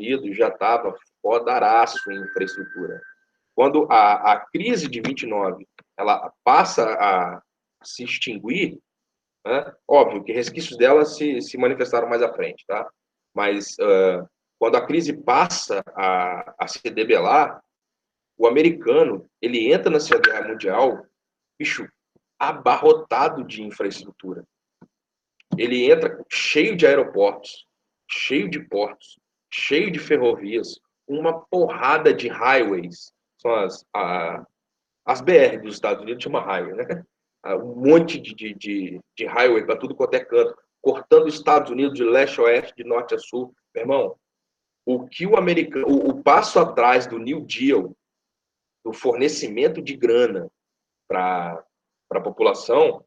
Unidos já estava fodaraço em infraestrutura. Quando a crise de 29 ela passa a se extinguir, né? Óbvio que resquícios dela se manifestaram mais à frente, tá? Mas quando a crise passa a se debelar, o americano ele entra na Segunda Guerra Mundial, bicho, abarrotado de infraestrutura. Ele entra cheio de aeroportos, cheio de portos, cheio de ferrovias, uma porrada de highways, são as BR dos Estados Unidos chama highway, né? Um monte de highway para tudo quanto é canto, cortando os Estados Unidos de leste a oeste, de norte a sul. Meu irmão, o que o americano, o passo atrás do New Deal, do fornecimento de grana para a população,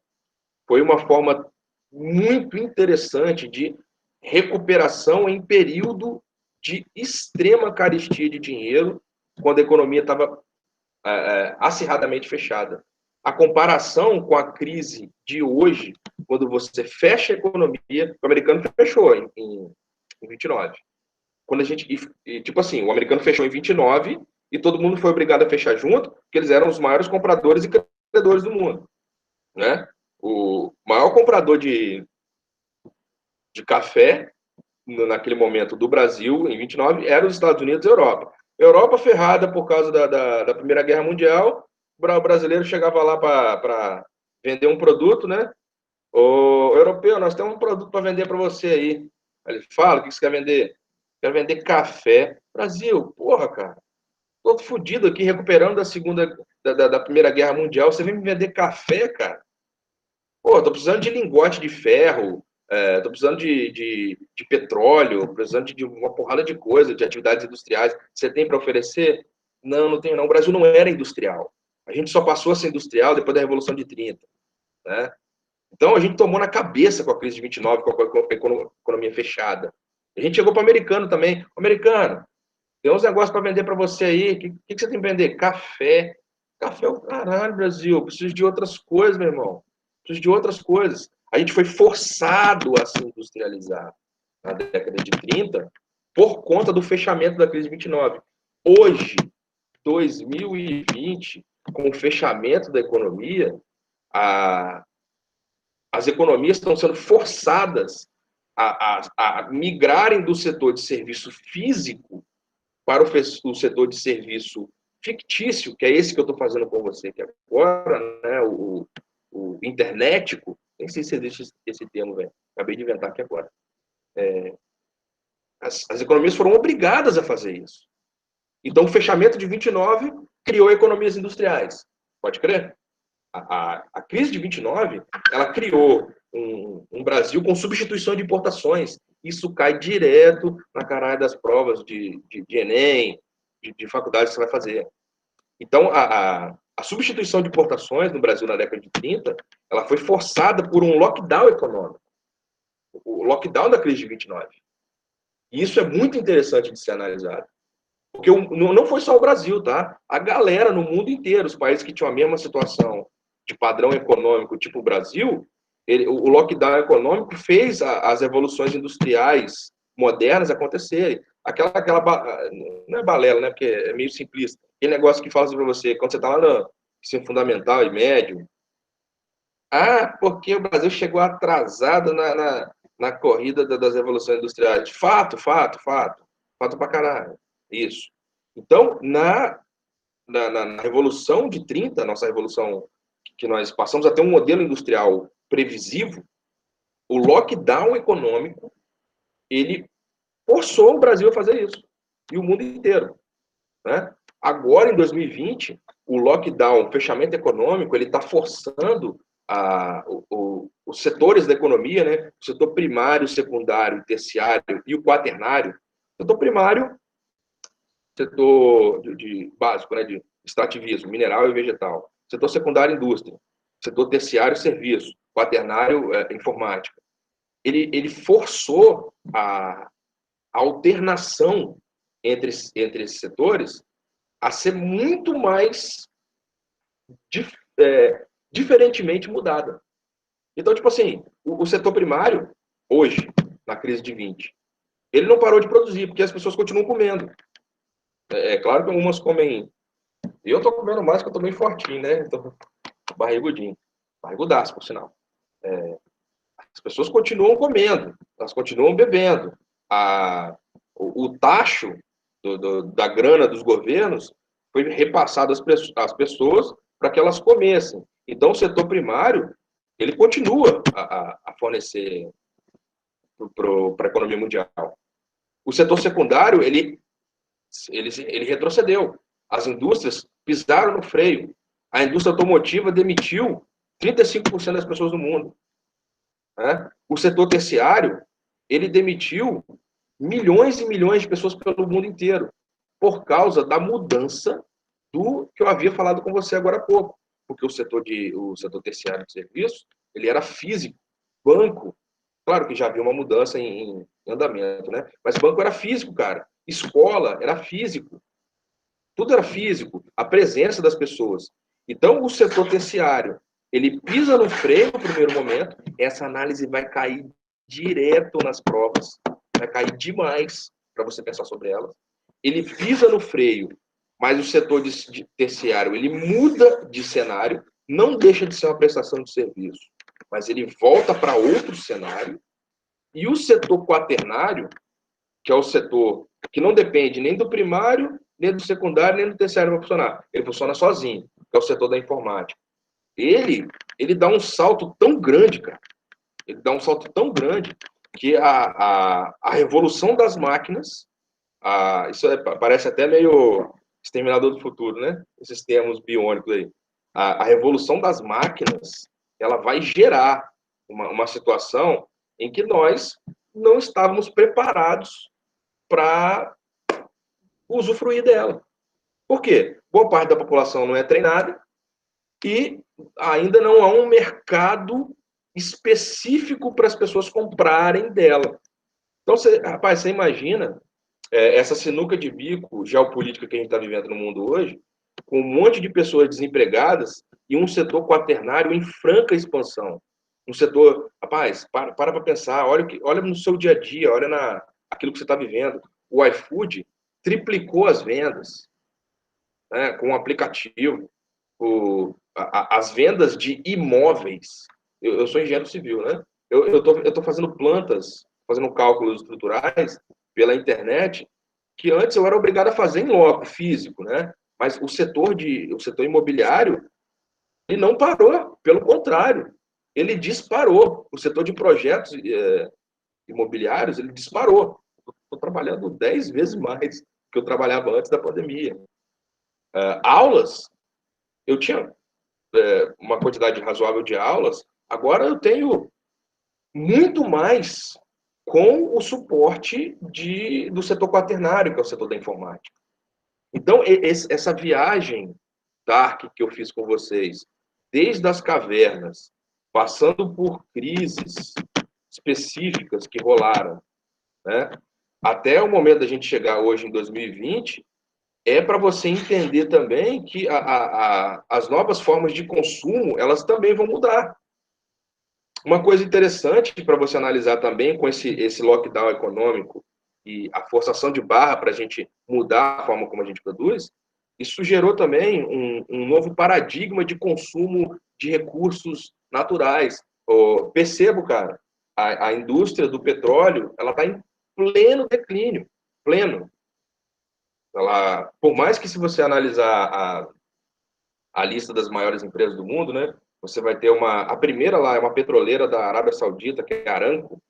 foi uma forma muito interessante de recuperação em período de extrema carestia de dinheiro, quando a economia estava acirradamente fechada. A comparação com a crise de hoje, quando você fecha a economia, o americano fechou em 29. Quando a gente, tipo assim, o americano fechou em 29 e todo mundo foi obrigado a fechar junto, porque eles eram os maiores compradores e credores do mundo, né? O maior comprador de café naquele momento do Brasil, em 29, era os Estados Unidos e a Europa. Europa ferrada por causa da Primeira Guerra Mundial, o brasileiro chegava lá para vender um produto, né? O europeu, nós temos um produto para vender para você aí. Ele fala, o que você quer vender? Quero vender café. Brasil, porra, cara. Tô fodido aqui, recuperando da Primeira Guerra Mundial. Você vem me vender café, cara? Pô, tô precisando de lingote de ferro, tô precisando de petróleo, precisando de uma porrada de coisa, de atividades industriais. Você tem para oferecer? Não, não tenho não. O Brasil não era industrial. A gente só passou a ser industrial depois da Revolução de 30, né? Então a gente tomou na cabeça com a crise de 29, com a economia fechada. A gente chegou para o americano também. Americano, tem uns negócios para vender para você aí. O que você tem para vender? Café. Café é o caralho, Brasil. Eu preciso de outras coisas, meu irmão. Preciso de outras coisas. A gente foi forçado a se industrializar na década de 30 por conta do fechamento da crise de 29. Hoje, 2020, com o fechamento da economia, as economias estão sendo forçadas a migrarem do setor de serviço físico para o setor de serviço fictício, que é esse que eu estou fazendo com você aqui agora, né? O internetico, nem sei se existe esse termo, velho. Acabei de inventar aqui agora. As economias foram obrigadas a fazer isso. Então, o fechamento de 29 criou economias industriais. Pode crer? A crise de 29, ela criou um Brasil com substituição de importações. Isso cai direto na caralho das provas de Enem, de faculdade que você vai fazer. Então, a substituição de importações no Brasil na década de 30, ela foi forçada por um lockdown econômico. O lockdown da crise de 29. E isso é muito interessante de ser analisado. Porque não foi só o Brasil, tá? A galera no mundo inteiro, os países que tinham a mesma situação de padrão econômico, tipo o Brasil, o lockdown econômico fez as revoluções industriais modernas acontecerem. Aquela não é balela, né? Porque é meio simplista. Aquele negócio que fala assim para você, quando você está lá no ensino fundamental e médio, porque o Brasil chegou atrasado na corrida das revoluções industriais. Fato pra caralho. Isso. Então, na Revolução de 30, nossa revolução, que nós passamos a ter um modelo industrial previsível, o lockdown econômico, ele forçou o Brasil a fazer isso. E o mundo inteiro. Né? Agora, em 2020, o lockdown, o fechamento econômico, ele está forçando os setores da economia, né? O setor primário, secundário, terciário e o quaternário. O setor primário, setor básico, né? De extrativismo, mineral e vegetal. Setor secundário, indústria. Setor terciário, serviço. Quaternário, informática. Ele forçou a alternação entre esses setores a ser muito mais diferentemente mudada. Então, tipo assim, o setor primário, hoje, na crise de 20, Ele não parou de produzir, porque as pessoas continuam comendo. É claro que algumas comem. Eu tô comendo mais, que eu tô bem fortinho, né? Tô barrigudinho. Barrigudaço, por sinal. As pessoas continuam comendo, elas continuam bebendo. O tacho da grana dos governos foi repassado às pessoas para que elas comessem. Então, o setor primário, ele continua a fornecer para a economia mundial. O setor secundário, ele retrocedeu. As indústrias pisaram no freio. A indústria automotiva demitiu 35% das pessoas do mundo. Né? O setor terciário, ele demitiu milhões e milhões de pessoas pelo mundo inteiro, por causa da mudança do que eu havia falado com você agora há pouco. Porque o setor terciário de serviços, ele era físico, banco. Claro que já havia uma mudança em andamento, né? Mas banco era físico, cara. Escola era físico. Tudo era físico, a presença das pessoas. Então, o setor terciário, ele pisa no freio no primeiro momento, essa análise vai cair direto nas provas, vai cair demais para você pensar sobre ela. Ele pisa no freio, mas o setor de terciário, ele muda de cenário, não deixa de ser uma prestação de serviço, mas ele volta para outro cenário, e o setor quaternário, que é o setor que não depende nem do primário, nem do secundário, nem do terciário para funcionar. Ele funciona sozinho, que é o setor da informática. Ele dá um salto tão grande, cara. Ele dá um salto tão grande que a revolução das máquinas, parece até meio Exterminador do Futuro, né? Esses termos biônicos aí. A revolução das máquinas, ela vai gerar uma situação em que nós não estávamos preparados para usufruir dela. Por quê? Boa parte da população não é treinada e ainda não há um mercado específico para as pessoas comprarem dela. Então, rapaz, você imagina essa sinuca de bico geopolítica que a gente está vivendo no mundo hoje, com um monte de pessoas desempregadas e um setor quaternário em franca expansão. Um setor, rapaz, para pensar, olha no seu dia a dia, olha aquilo que você está vivendo. O iFood triplicou as vendas, né, com o aplicativo, as vendas de imóveis. Eu sou engenheiro civil, né? Eu tô fazendo plantas, fazendo cálculos estruturais pela internet, que antes eu era obrigado a fazer em loco, físico, né? Mas o setor imobiliário, ele não parou, pelo contrário, ele disparou. O setor de projetos imobiliários, ele disparou. Estou trabalhando 10 vezes mais que eu trabalhava antes da pandemia. Aulas, eu tinha uma quantidade razoável de aulas, agora eu tenho muito mais com o suporte do setor quaternário, que é o setor da informática. Então, essa viagem dark que eu fiz com vocês, desde as cavernas, passando por crises específicas que rolaram, né, até o momento da gente chegar hoje em 2020, é para você entender também que as novas formas de consumo, elas também vão mudar. Uma coisa interessante para você analisar também com esse lockdown econômico e a forçação de barra para a gente mudar a forma como a gente produz, isso gerou também um novo paradigma de consumo de recursos naturais. Percebo, cara, a indústria do petróleo, ela está em pleno declínio, pleno. Ela, por mais que se você analisar a lista das maiores empresas do mundo, né, você vai ter a primeira lá é uma petroleira da Arábia Saudita, que é a Aramco,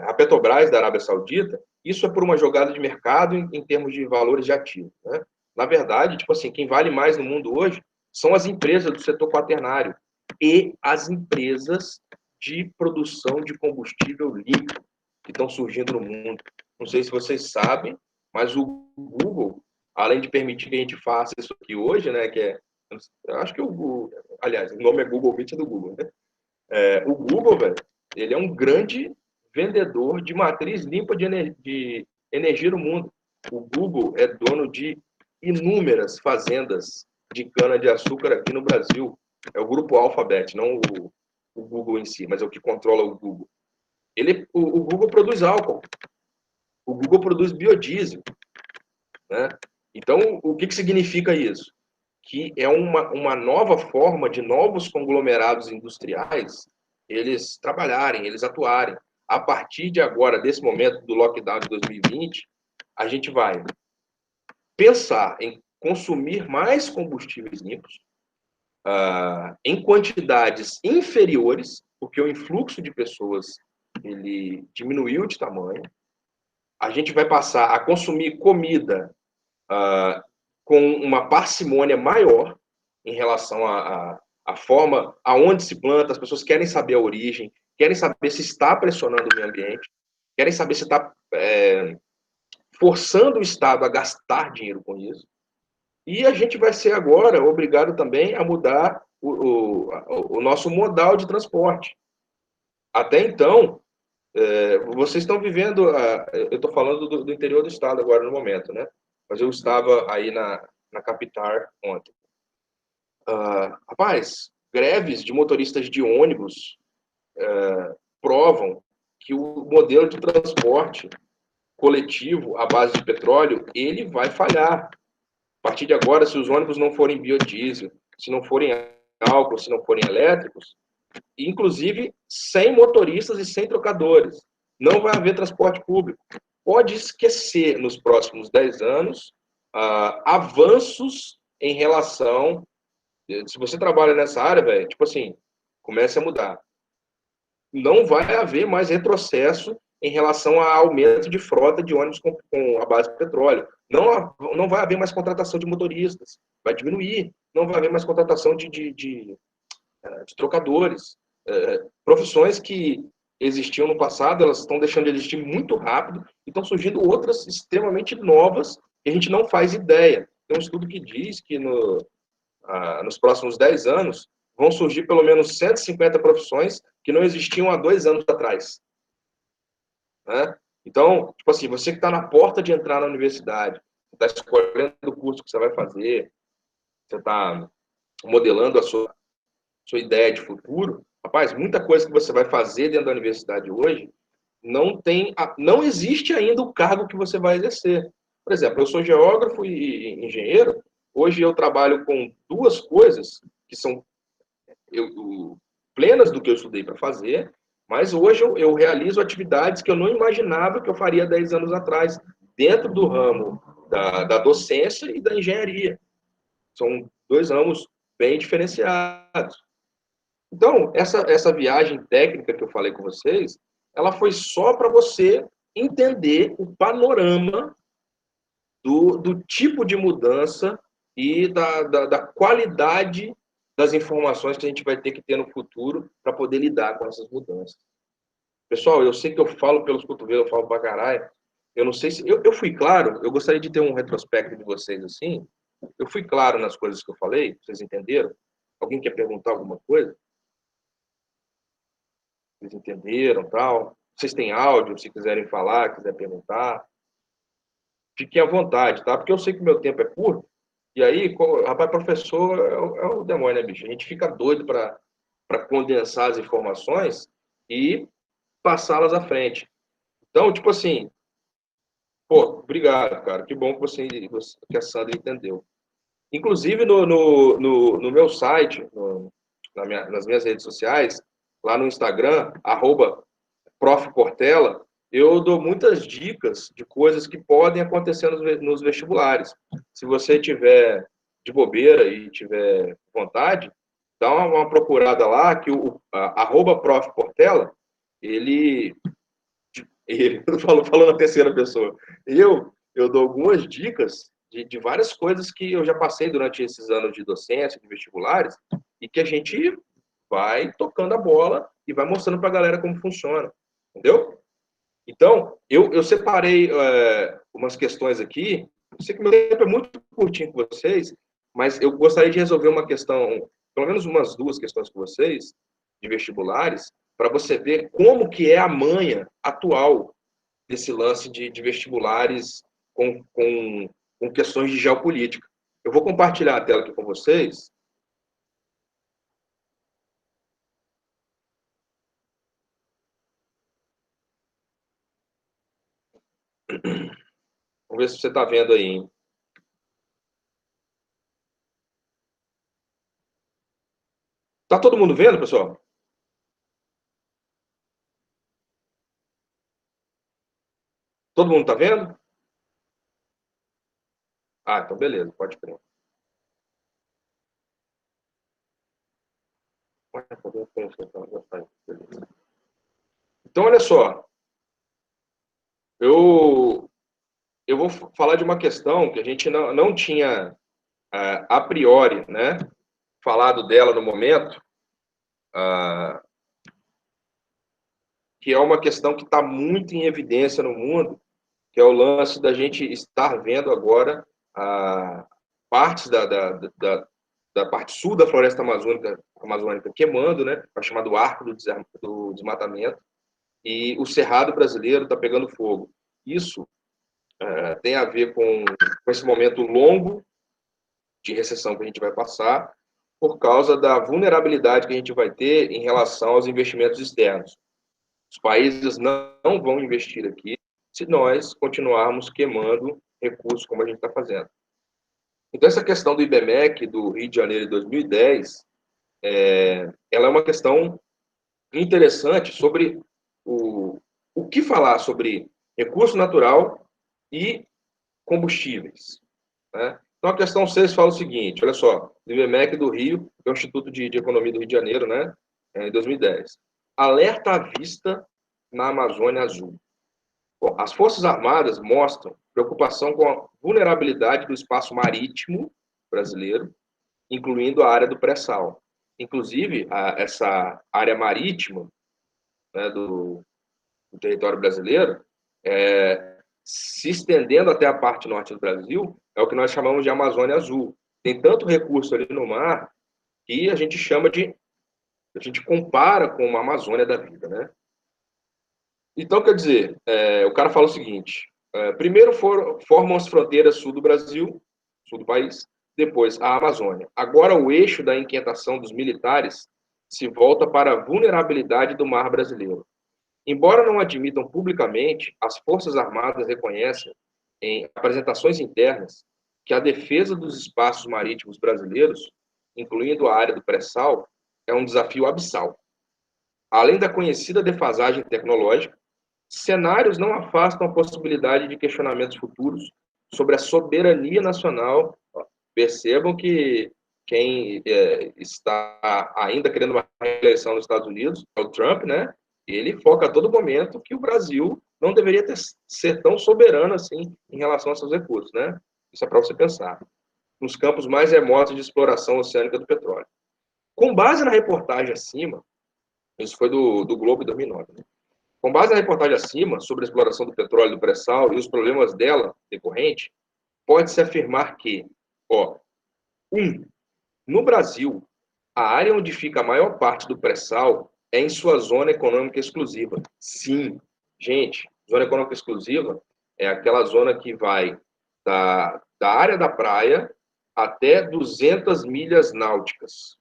a Petrobras da Arábia Saudita. Isso é por uma jogada de mercado em termos de valores de ativo, né? Na verdade, tipo assim, quem vale mais no mundo hoje são as empresas do setor quaternário e as empresas de produção de combustível líquido que estão surgindo no mundo. Não sei se vocês sabem, mas o Google, além de permitir que a gente faça isso aqui hoje, né, eu acho que aliás, o nome é Google Meet do Google, né? O Google, velho, ele é um grande vendedor de matriz limpa de energia no mundo. O Google é dono de inúmeras fazendas de cana-de-açúcar aqui no Brasil. É o grupo Alphabet, não o Google em si, mas é o que controla o Google. O Google produz álcool. O Google produz biodiesel, né? Então, o que significa isso? Que é uma nova forma de novos conglomerados industriais eles trabalharem, eles atuarem. A partir de agora, desse momento do lockdown de 2020, a gente vai pensar em consumir mais combustíveis limpos, em quantidades inferiores, porque o influxo de pessoas ele diminuiu de tamanho. A gente vai passar a consumir comida com uma parcimônia maior em relação à forma aonde se planta. As pessoas querem saber a origem, querem saber se está pressionando o meio ambiente, querem saber se está forçando o Estado a gastar dinheiro com isso. E a gente vai ser agora obrigado também a mudar o nosso modal de transporte. Até então, vocês estão vivendo, eu estou falando do interior do estado agora no momento, né? Mas eu estava aí na capital ontem. Rapaz, greves de motoristas de ônibus provam que o modelo de transporte coletivo à base de petróleo, ele vai falhar. A partir de agora, se os ônibus não forem biodiesel, se não forem álcool, se não forem elétricos, inclusive sem motoristas e sem trocadores, não vai haver transporte público. Pode esquecer, nos próximos 10 anos, avanços em relação... Se você trabalha nessa área, velho, tipo assim, comece a mudar. Não vai haver mais retrocesso em relação a aumento de frota de ônibus com a base de petróleo. Não vai haver mais contratação de motoristas, vai diminuir. Não vai haver mais contratação de trocadores. Profissões que existiam no passado, elas estão deixando de existir muito rápido e estão surgindo outras extremamente novas que a gente não faz ideia. Tem um estudo que diz que nos próximos 10 anos vão surgir pelo menos 150 profissões que não existiam há 2 anos atrás. Né? Então, tipo assim, você que está na porta de entrar na universidade, está escolhendo o curso que você vai fazer, você está modelando a sua ideia de futuro, rapaz, muita coisa que você vai fazer dentro da universidade hoje não existe ainda o cargo que você vai exercer. Por exemplo, eu sou geógrafo e engenheiro, hoje eu trabalho com duas coisas que são plenas do que eu estudei para fazer, mas hoje eu realizo atividades que eu não imaginava que eu faria 10 anos atrás, dentro do ramo da docência e da engenharia. São dois ramos bem diferenciados. Então, essa viagem técnica que eu falei com vocês, ela foi só para você entender o panorama do tipo de mudança e da qualidade das informações que a gente vai ter que ter no futuro para poder lidar com essas mudanças. Pessoal, eu sei que eu falo pelos cotovelos, eu falo para caralho. Eu não sei se... Eu fui claro, eu gostaria de ter um retrospecto de vocês assim. Eu fui claro nas coisas que eu falei, vocês entenderam? Alguém quer perguntar alguma coisa? Vocês entenderam, tal? Vocês têm áudio, se quiserem falar, quiser perguntar. Fiquem à vontade, tá? Porque eu sei que o meu tempo é curto. E aí, rapaz, professor é o demônio, né, bicho? A gente fica doido para condensar as informações e passá-las à frente. Então, tipo assim, pô, obrigado, cara. Que bom que a Sandra entendeu. Inclusive, no meu site, nas minhas redes sociais, lá no Instagram, @Prof. Portela, eu dou muitas dicas de coisas que podem acontecer nos vestibulares. Se você tiver de bobeira e tiver vontade, dá uma procurada lá, que @Prof. Portela, ele falou na terceira pessoa. Eu dou algumas dicas de várias coisas que eu já passei durante esses anos de docência, de vestibulares, e que a gente vai tocando a bola e vai mostrando para a galera como funciona. Entendeu? Então, eu separei umas questões aqui. Eu sei que meu tempo é muito curtinho com vocês, mas eu gostaria de resolver uma questão, pelo menos umas duas questões com vocês, de vestibulares, para você ver como que é a manha atual desse lance de vestibulares com questões de geopolítica. Eu vou compartilhar a tela aqui com vocês. Vamos ver se você está vendo aí, hein? Tá todo mundo vendo, pessoal? Todo mundo está vendo? Ah, então beleza, pode crer. Então, olha só, eu, eu vou falar de uma questão que a gente não tinha, a priori, né, falado dela no momento, ah, que é uma questão que está muito em evidência no mundo, que é o lance da gente estar vendo agora partes da parte sul da floresta amazônica queimando, né, é chamado Arco do Desmatamento, e o Cerrado brasileiro está pegando fogo. Isso tem a ver com esse momento longo de recessão que a gente vai passar, por causa da vulnerabilidade que a gente vai ter em relação aos investimentos externos. Os países não vão investir aqui se nós continuarmos queimando recursos como a gente está fazendo. Então, essa questão do IBMEC, do Rio de Janeiro de 2010, ela é uma questão interessante sobre o que falar sobre recurso natural e combustíveis, né? Então, a questão 6 fala o seguinte, olha só, do IBMEC do Rio, que é o Instituto de Economia do Rio de Janeiro, né, em 2010. Alerta à vista na Amazônia Azul. Bom, as Forças Armadas mostram preocupação com a vulnerabilidade do espaço marítimo brasileiro, incluindo a área do pré-sal. Inclusive, essa área marítima, né, do território brasileiro, se estendendo até a parte norte do Brasil, é o que nós chamamos de Amazônia Azul. Tem tanto recurso ali no mar que a gente a gente compara com uma Amazônia da vida, né? Então, quer dizer, o cara fala o seguinte, primeiro formam as fronteiras sul do Brasil, sul do país, depois a Amazônia. Agora o eixo da inquietação dos militares se volta para a vulnerabilidade do mar brasileiro. Embora não admitam publicamente, as Forças Armadas reconhecem, em apresentações internas, que a defesa dos espaços marítimos brasileiros, incluindo a área do pré-sal, é um desafio abissal. Além da conhecida defasagem tecnológica, cenários não afastam a possibilidade de questionamentos futuros sobre a soberania nacional. Percebam que quem está ainda querendo uma reeleição nos Estados Unidos é o Trump, né? Ele foca a todo momento que o Brasil não deveria ser tão soberano assim em relação aos seus recursos, né? Isso é para você pensar. Nos campos mais remotos de exploração oceânica do petróleo. Com base na reportagem acima, isso foi do Globo em 2009, né? Com base na reportagem acima sobre a exploração do petróleo do pré-sal e os problemas dela decorrente, pode-se afirmar que, ó, no Brasil, a área onde fica a maior parte do pré-sal é em sua zona econômica exclusiva. Sim, gente, zona econômica exclusiva é aquela zona que vai da área da praia até 200 milhas náuticas,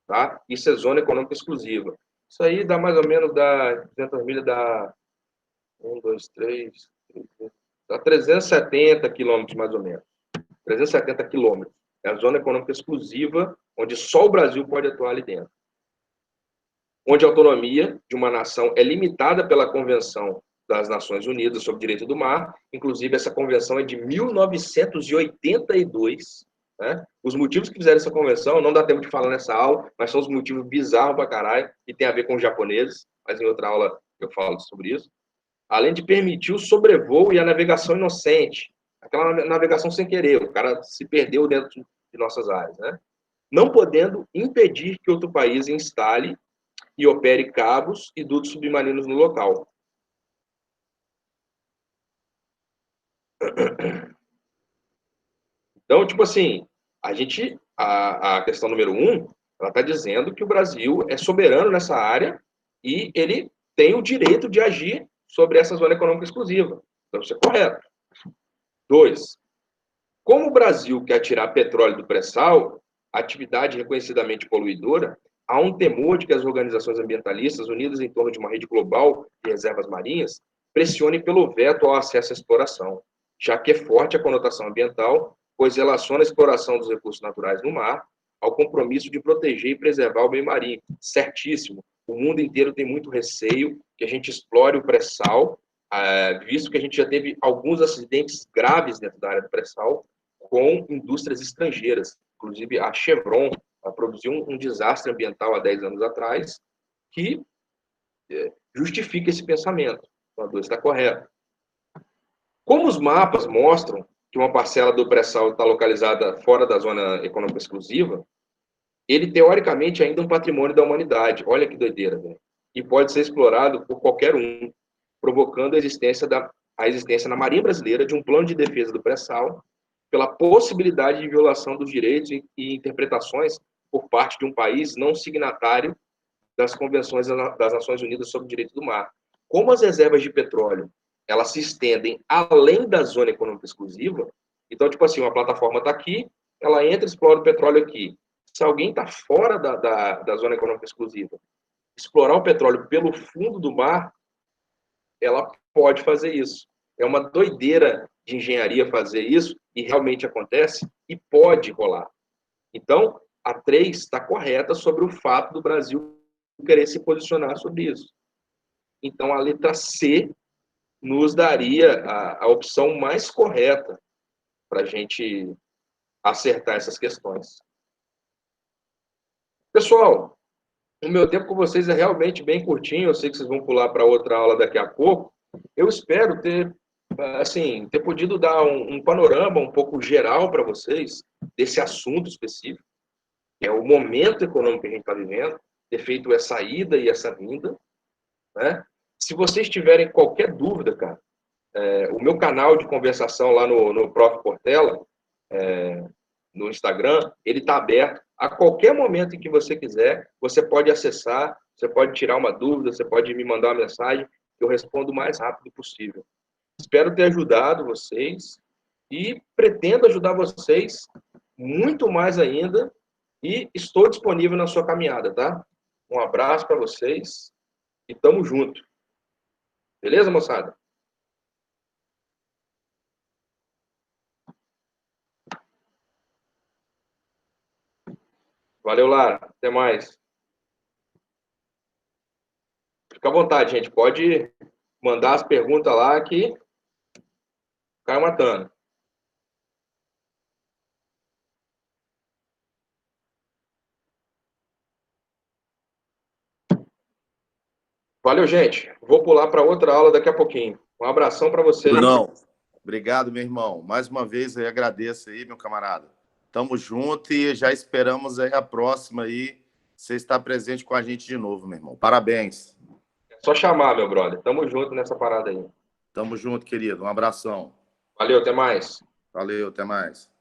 tá? Isso é zona econômica exclusiva. Isso aí dá mais ou menos, 200 milhas, dá 1, 2, 3, dá 370 quilômetros mais ou menos. 370 quilômetros. É a zona econômica exclusiva, onde só o Brasil pode atuar ali dentro. Onde a autonomia de uma nação é limitada pela Convenção das Nações Unidas sobre o Direito do Mar, inclusive essa convenção é de 1982, né? Os motivos que fizeram essa convenção, não dá tempo de falar nessa aula, mas são os motivos bizarros pra caralho, e tem a ver com os japoneses, mas em outra aula eu falo sobre isso. Além de permitir o sobrevoo e a navegação inocente, aquela navegação sem querer, o cara se perdeu dentro de nossas áreas, né? Não podendo impedir que outro país instale e opere cabos e dutos submarinos no local. Então, tipo assim, a questão número 1, ela está dizendo que o Brasil é soberano nessa área e ele tem o direito de agir sobre essa zona econômica exclusiva. Então, isso é correto. 2, como o Brasil quer tirar petróleo do pré-sal, atividade reconhecidamente poluidora, há um temor de que as organizações ambientalistas, unidas em torno de uma rede global de reservas marinhas, pressione pelo veto ao acesso à exploração, já que é forte a conotação ambiental, pois relaciona a exploração dos recursos naturais no mar ao compromisso de proteger e preservar o meio marinho. Certíssimo. O mundo inteiro tem muito receio que a gente explore o pré-sal, visto que a gente já teve alguns acidentes graves dentro da área do pré-sal com indústrias estrangeiras. Inclusive, a Chevron produziu um desastre ambiental há 10 anos atrás que justifica esse pensamento. O Adu está correto. Como os mapas mostram que uma parcela do pré-sal está localizada fora da zona econômica exclusiva, ele, teoricamente, ainda é um patrimônio da humanidade. Olha que doideira, né? E pode ser explorado por qualquer um, provocando a existência na Marinha Brasileira de um plano de defesa do pré-sal pela possibilidade de violação dos direitos e interpretações por parte de um país não signatário das convenções das Nações Unidas sobre o direito do mar. Como as reservas de petróleo elas se estendem além da zona econômica exclusiva, então, tipo assim, uma plataforma está aqui, ela entra e explora o petróleo aqui. Se alguém está fora da zona econômica exclusiva, explorar o petróleo pelo fundo do mar, ela pode fazer isso. É uma doideira de engenharia fazer isso, e realmente acontece, e pode rolar. Então, a 3 está correta sobre o fato do Brasil querer se posicionar sobre isso. Então, a letra C nos daria a opção mais correta para a gente acertar essas questões. Pessoal, o meu tempo com vocês é realmente bem curtinho, eu sei que vocês vão pular para outra aula daqui a pouco. Eu espero ter podido dar um panorama um pouco geral para vocês desse assunto específico, que é o momento econômico que a gente está vivendo, ter feito essa ida e essa vinda, né? Se vocês tiverem qualquer dúvida, cara, o meu canal de conversação lá no Prof. Portela, no Instagram, ele está aberto. A qualquer momento em que você quiser, você pode acessar, você pode tirar uma dúvida, você pode me mandar uma mensagem, que eu respondo o mais rápido possível. Espero ter ajudado vocês e pretendo ajudar vocês muito mais ainda e estou disponível na sua caminhada, tá? Um abraço para vocês e tamo junto. Beleza, moçada? Valeu, Lara. Até mais. Fica à vontade, gente. Pode mandar as perguntas lá que cai matando. Valeu, gente. Vou pular para outra aula daqui a pouquinho. Um abração para vocês. Não. Obrigado, meu irmão. Mais uma vez, eu agradeço aí, meu camarada. Tamo junto e já esperamos aí a próxima aí. Você está presente com a gente de novo, meu irmão. Parabéns. É só chamar, meu brother. Tamo junto nessa parada aí. Tamo junto, querido. Um abração. Valeu, até mais. Valeu, até mais.